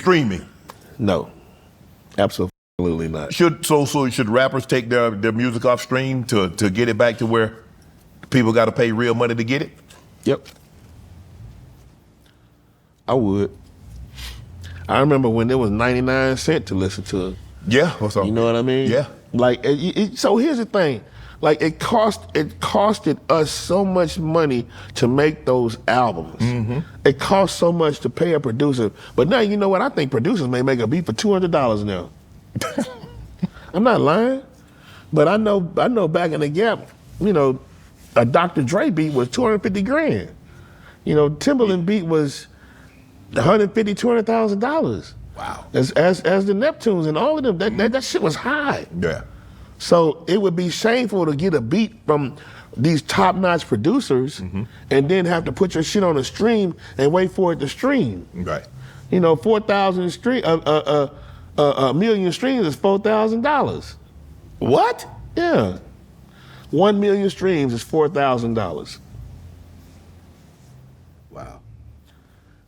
streaming? No, absolutely not. Should rappers take their music off stream to get it back to where people got to pay real money to get it? Yep. I would. I remember when it was 99 cents to listen to it. Yeah. What's up? You know what I mean? Yeah. Like, so here's the thing. Like, it costed us so much money to make those albums. Mm-hmm. It cost so much to pay a producer. But now, you know what? I think producers may make a beat for $200 now. I'm not lying. But I know back in the gap, you know, a Dr. Dre beat was 250 grand. You know, Timbaland beat was $150,000, $200,000. Wow. As the Neptunes and all of them, that shit was high. Yeah. So it would be shameful to get a beat from these top-notch producers and then have to put your shit on a stream and wait for it to stream. Right. You know, 4,000 stream, a million streams is $4,000. What? Yeah. 1 million streams is $4,000. Wow.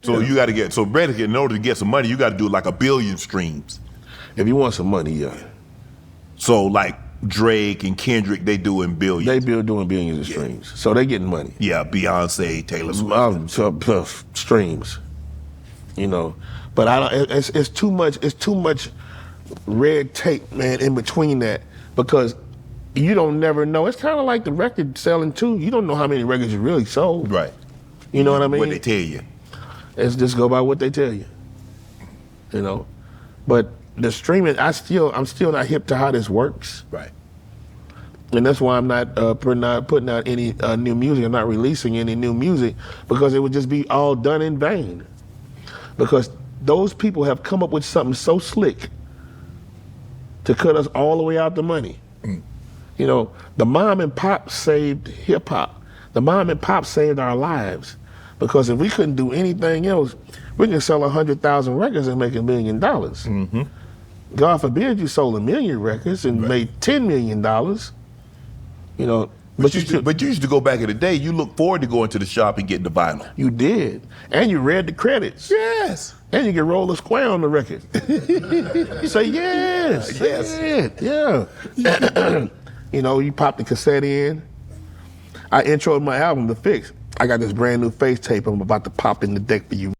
So you got to get, in order to get some money, you got to do like 1 billion streams. If you want some money, yeah. So like Drake and Kendrick, they doing billions. They doing billions of streams. So they getting money. Yeah, Beyonce, Taylor Swift. Streams. You know. But it's too much red tape, man, in between that, because you don't never know. It's kind of like the record selling too. You don't know how many records you really sold. Right. You know what I mean? What they tell you. It's just go by what they tell you. You know. But the streaming, I'm still not hip to how this works. Right. And that's why I'm not putting out any new music. I'm not releasing any new music, because it would just be all done in vain. Because those people have come up with something so slick to cut us all the way out the money. Mm. You know, the mom and pop saved hip hop. The mom and pop saved our lives. Because if we couldn't do anything else, we can sell 100,000 records and make $1 million. Mm-hmm. God forbid you sold 1 million records and made $10 million. You know, but you used to go back in the day. You look forward to going to the shop and getting the vinyl. You did, and you read the credits. Yes, and you can roll a square on the record. You say yes, yes, yeah. You know, you pop the cassette in. I introed my album, The Fix. I got this brand new face tape I'm about to pop in the deck for you.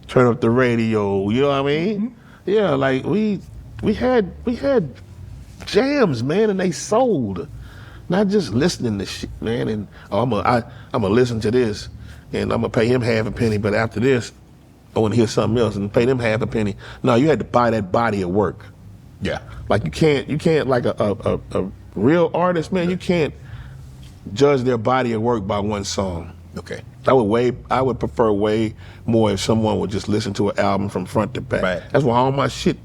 Turn up the radio. You know what I mean? Mm-hmm. Yeah, like we had jams, man, and they sold. Not just listening to shit, man, and I'm gonna listen to this, and I'm gonna pay him half a penny, but after this, I want to hear something else and pay them half a penny. No, you had to buy that body of work. Yeah. Like you can't like a real artist, man. You can't judge their body of work by one song. Okay. I would prefer way more if someone would just listen to an album from front to back. Right. That's why all my shit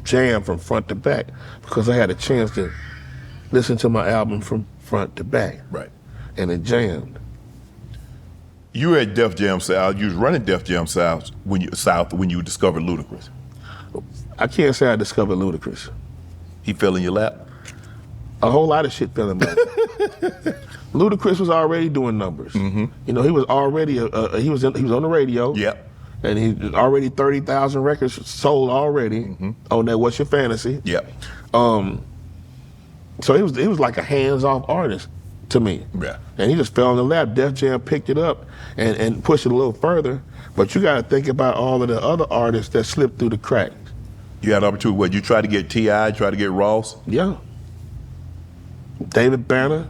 jammed from front to back, because I had a chance to listen to my album from front to back. Right. And it jammed. You were at Def Jam South. You was running Def Jam South when you discovered Ludacris. I can't say I discovered Ludacris. He fell in your lap? A whole lot of shit fell in my lap. Ludacris was already doing numbers. Mm-hmm. You know, he was already he was on the radio. Yep. And he already 30,000 records sold already on that What's Your Fantasy. Yep. So he was like a hands-off artist to me. Yeah. And he just fell in the lap. Def Jam picked it up and pushed it a little further. But you got to think about all of the other artists that slipped through the cracks. You had an opportunity. What, you tried to get T.I., tried to get Ross? Yeah. David Banner.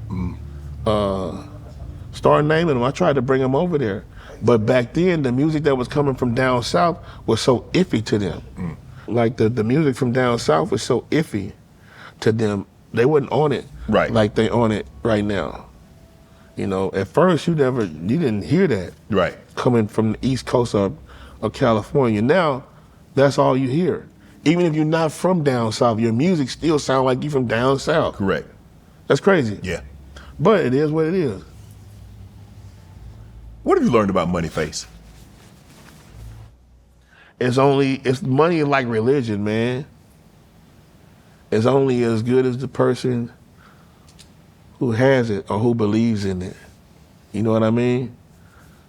Started naming them. I tried to bring them over there. But back then, the music that was coming from down south was so iffy to them. Like the music from down south was so iffy to them. They wasn't on it like they on it right now. You know, at first you didn't hear that coming from the East Coast of California. Now, that's all you hear. Even if you're not from down south, your music still sound like you from down south. Correct. That's crazy. Yeah. But it is what it is. What have you learned about Moneyface? It's money like religion, man. It's only as good as the person who has it or who believes in it. You know what I mean?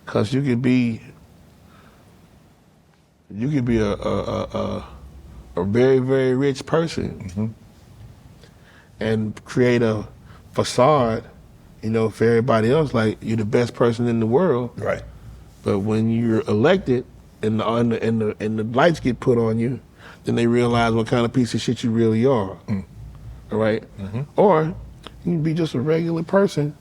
Because you can be You could be a very, very rich person and create a facade, you know, for everybody else, like you're the best person in the world. Right. But when you're elected and the lights get put on you, then they realize what kind of piece of shit you really are. All right? Or you can be just a regular person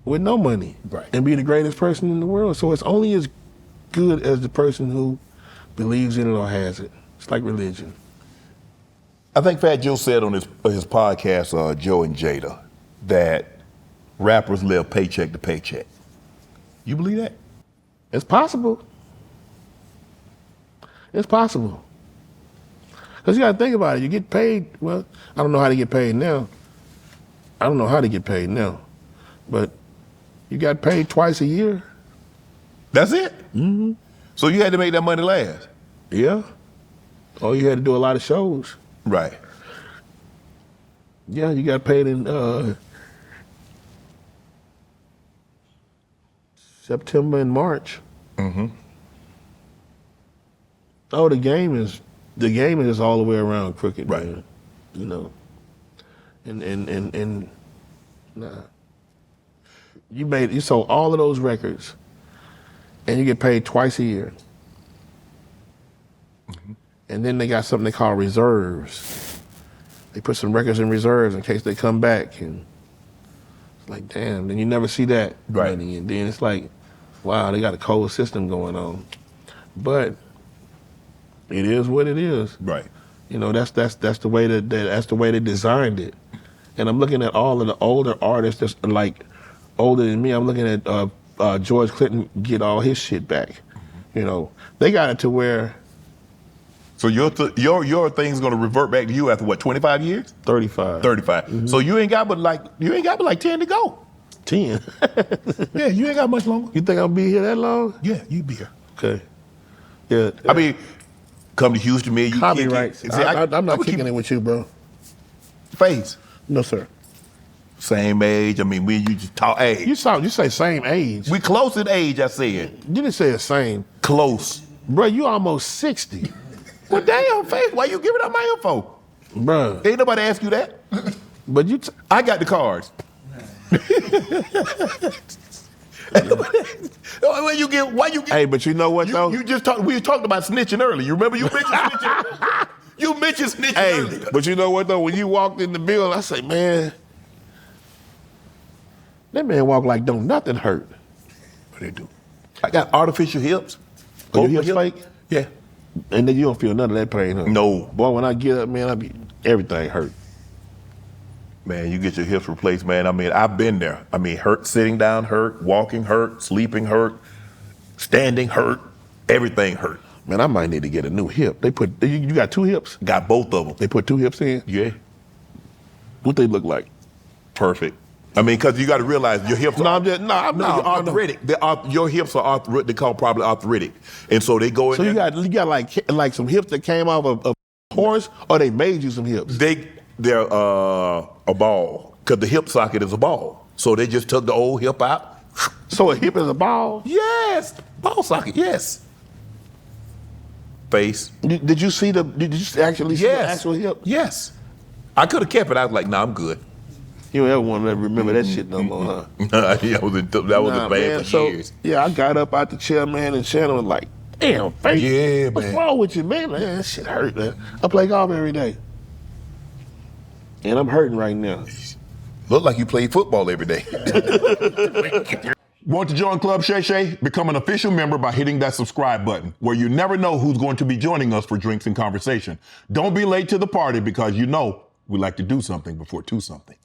with no money and be the greatest person in the world. So it's only as good as the person who believes in it or has it. It's like religion. I think Fat Joe said on his podcast, Joe and Jada, that rappers live paycheck to paycheck. You believe that? It's possible. It's possible. Because you got to think about it. You get paid, well, I don't know how to get paid now. But you got paid twice a year. That's it? So you had to make that money last? Yeah. Or you had to do a lot of shows. Right. Yeah, you got paid in September and March. Oh, the game is all the way around crooked, Right. man. You know. And nah. You sold all of those records and you get paid twice a year. And then they got something they call reserves. They put some records in reserves in case they come back, and it's like, damn, then you never see that money. And then it's like, wow, they got a cold system going on. But it is what it is. Right. You know, that's the way that's the way they designed it. And I'm looking at all of the older artists that's like older than me. I'm looking at George Clinton get all his shit back. You know, they got it to where. So your thing's gonna revert back to you after what, 25 years? 35. 35. So you ain't got but like 10 to go. 10. Yeah, you ain't got much longer. You think I'll be here that long? Yeah, you be here. Okay. Yeah. I mean, come to Houston, man. You Copyrights. See, I'm not kicking it with you, bro. Face. No, sir. Same age. I mean, we you just talk age. You say same age. We close in age, I said. You didn't say the same. Close. Bro, you almost 60. Well, damn, Face, why you giving up my info? Bro. Ain't nobody ask you that. But I got the cards. Why you get? Hey, but you know what though? You just talked. We talked about snitching earlier. You remember you mentioned snitching. You mentioned snitching earlier. But you know what though? When you walked in the building, I say, man, that man walk like don't nothing hurt. What they do? I got artificial hips. Oh, your hips fake? Yeah. And then you don't feel none of that pain, huh? No. Boy, when I get up, man, everything hurt. Man, you get your hips replaced, man. I mean, I've been there. I mean, hurt, sitting down hurt, walking hurt, sleeping hurt, standing hurt, everything hurt. Man, I might need to get a new hip. You got 2 hips? Got both of them. They put 2 hips in? Yeah. What they look like? Perfect. I mean, because you got to realize your hips are arthritic. Your hips are they call probably arthritic. And so they go in. So you got like some hips that came off of a horse, or they made you some hips? They're a ball, because the hip socket is a ball. So they just took the old hip out. So a hip is a ball? Yes, ball socket. Yes. Face. Did you actually see the actual hip? Yes. I could have kept it. I was like, nah, I'm good. You don't ever want to remember that shit no more, huh? that was bad for years. Yeah, I got up out the chair, man, and Shannon was like, damn, Face. Yeah, what's man. wrong with you, man? Man, that shit hurt, man. I play golf every day. And I'm hurting right now. Look like you play football every day. Want to join Club Shay Shay? Become an official member by hitting that subscribe button, where you never know who's going to be joining us for drinks and conversation. Don't be late to the party, because you know we like to do something before 2 something.